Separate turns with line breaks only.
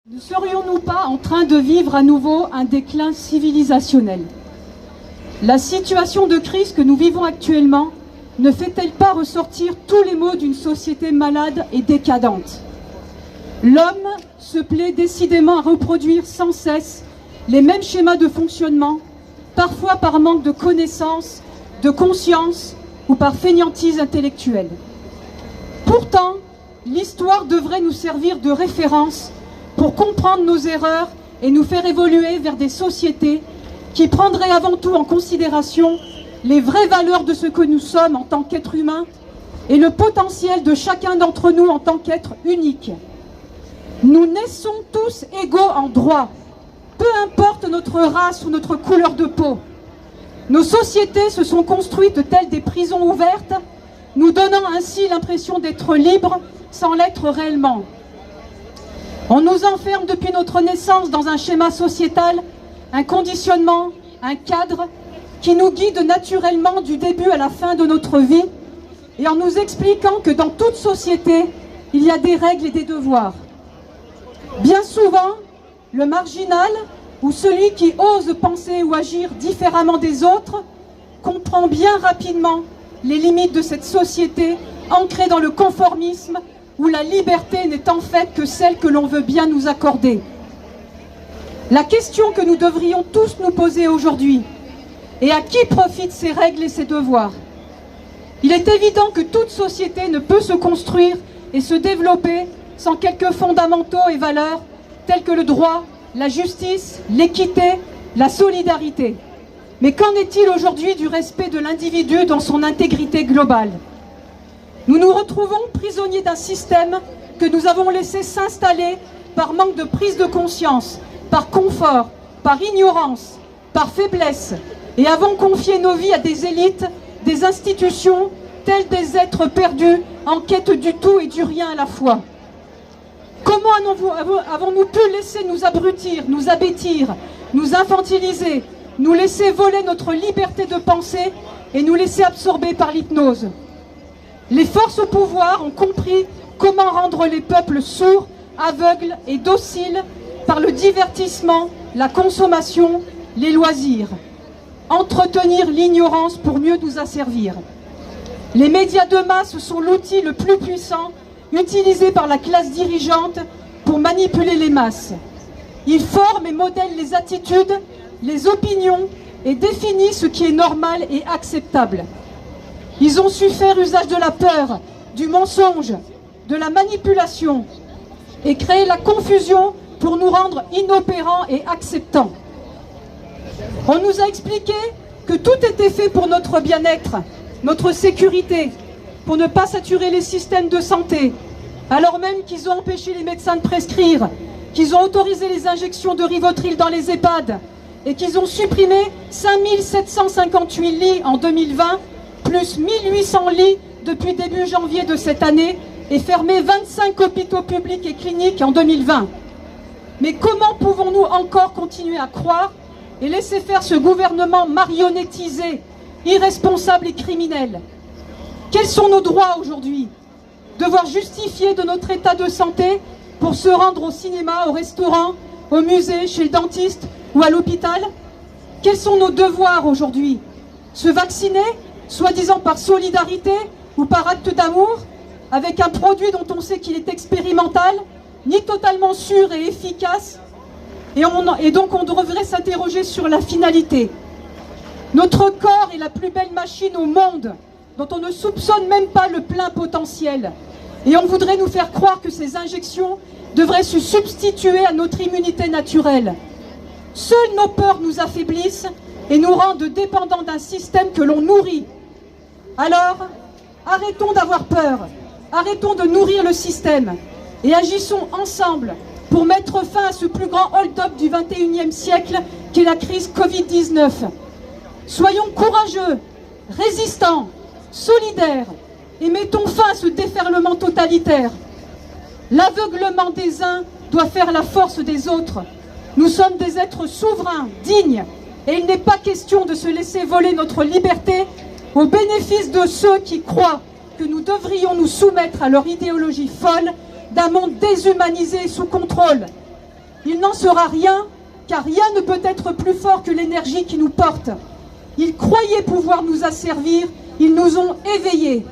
Ne serions-nous pas en train de vivre à nouveau un déclin civilisationnel? La situation de crise que nous vivons actuellement ne fait-elle pas ressortir tous les maux d'une société malade et décadente? L'homme se plaît décidément à reproduire sans cesse les mêmes schémas de fonctionnement, parfois par manque de connaissances, de conscience ou par fainéantise intellectuelle. Pourtant, l'histoire devrait nous servir de référence pour comprendre nos erreurs et nous faire évoluer vers des sociétés qui prendraient avant tout en considération les vraies valeurs de ce que nous sommes en tant qu'êtres humains et le potentiel de chacun d'entre nous en tant qu'être unique. Nous naissons tous égaux en droit, peu importe notre race ou notre couleur de peau. Nos sociétés se sont construites telles des prisons ouvertes, nous donnant ainsi l'impression d'être libres sans l'être réellement. On nous enferme depuis notre naissance dans un schéma sociétal, un conditionnement, un cadre qui nous guide naturellement du début à la fin de notre vie et en nous expliquant que dans toute société, il y a des règles et des devoirs. Bien souvent, le marginal ou celui qui ose penser ou agir différemment des autres comprend bien rapidement les limites de cette société ancrée dans le conformisme où la liberté n'est en fait que celle que l'on veut bien nous accorder. La question que nous devrions tous nous poser aujourd'hui est à qui profitent ces règles et ces devoirs? Il est évident que toute société ne peut se construire et se développer sans quelques fondamentaux et valeurs tels que le droit, la justice, l'équité, la solidarité. Mais qu'en est-il aujourd'hui du respect de l'individu dans son intégrité globale? Nous nous retrouvons prisonniers d'un système que nous avons laissé s'installer par manque de prise de conscience, par confort, par ignorance, par faiblesse, et avons confié nos vies à des élites, des institutions, tels des êtres perdus en quête du tout et du rien à la fois. Comment avons-nous pu laisser nous abrutir, nous abêtir, nous infantiliser, nous laisser voler notre liberté de penser et nous laisser absorber par l'hypnose? Les forces au pouvoir ont compris comment rendre les peuples sourds, aveugles et dociles par le divertissement, la consommation, les loisirs. Entretenir l'ignorance pour mieux nous asservir. Les médias de masse sont l'outil le plus puissant utilisé par la classe dirigeante pour manipuler les masses. Ils forment et modèlent les attitudes, les opinions et définissent ce qui est normal et acceptable. Ils ont su faire usage de la peur, du mensonge, de la manipulation et créer la confusion pour nous rendre inopérants et acceptants. On nous a expliqué que tout était fait pour notre bien-être, notre sécurité, pour ne pas saturer les systèmes de santé, alors même qu'ils ont empêché les médecins de prescrire, qu'ils ont autorisé les injections de Rivotril dans les EHPAD et qu'ils ont supprimé 5758 lits en 2020, plus 1800 lits depuis début janvier de cette année et fermé 25 hôpitaux publics et cliniques en 2020. Mais comment pouvons-nous encore continuer à croire et laisser faire ce gouvernement marionnettisé, irresponsable et criminel? Quels sont nos droits aujourd'hui? Devoir justifier de notre état de santé pour se rendre au cinéma, au restaurant, au musée, chez le dentiste ou à l'hôpital? Quels sont nos devoirs aujourd'hui? Se vacciner, soi-disant par solidarité ou par acte d'amour, avec un produit dont on sait qu'il est expérimental, ni totalement sûr et efficace, et donc on devrait s'interroger sur la finalité. Notre corps est la plus belle machine au monde, dont on ne soupçonne même pas le plein potentiel. Et on voudrait nous faire croire que ces injections devraient se substituer à notre immunité naturelle. Seules nos peurs nous affaiblissent et nous rendent dépendants d'un système que l'on nourrit. Alors, arrêtons d'avoir peur, arrêtons de nourrir le système et agissons ensemble pour mettre fin à ce plus grand hold-up du XXIe siècle qu'est la crise Covid-19. Soyons courageux, résistants, solidaires et mettons fin à ce déferlement totalitaire. L'aveuglement des uns doit faire la force des autres. Nous sommes des êtres souverains, dignes, et il n'est pas question de se laisser voler notre liberté au bénéfice de ceux qui croient que nous devrions nous soumettre à leur idéologie folle d'un monde déshumanisé et sous contrôle. Il n'en sera rien, car rien ne peut être plus fort que l'énergie qui nous porte. Ils croyaient pouvoir nous asservir, ils nous ont éveillés.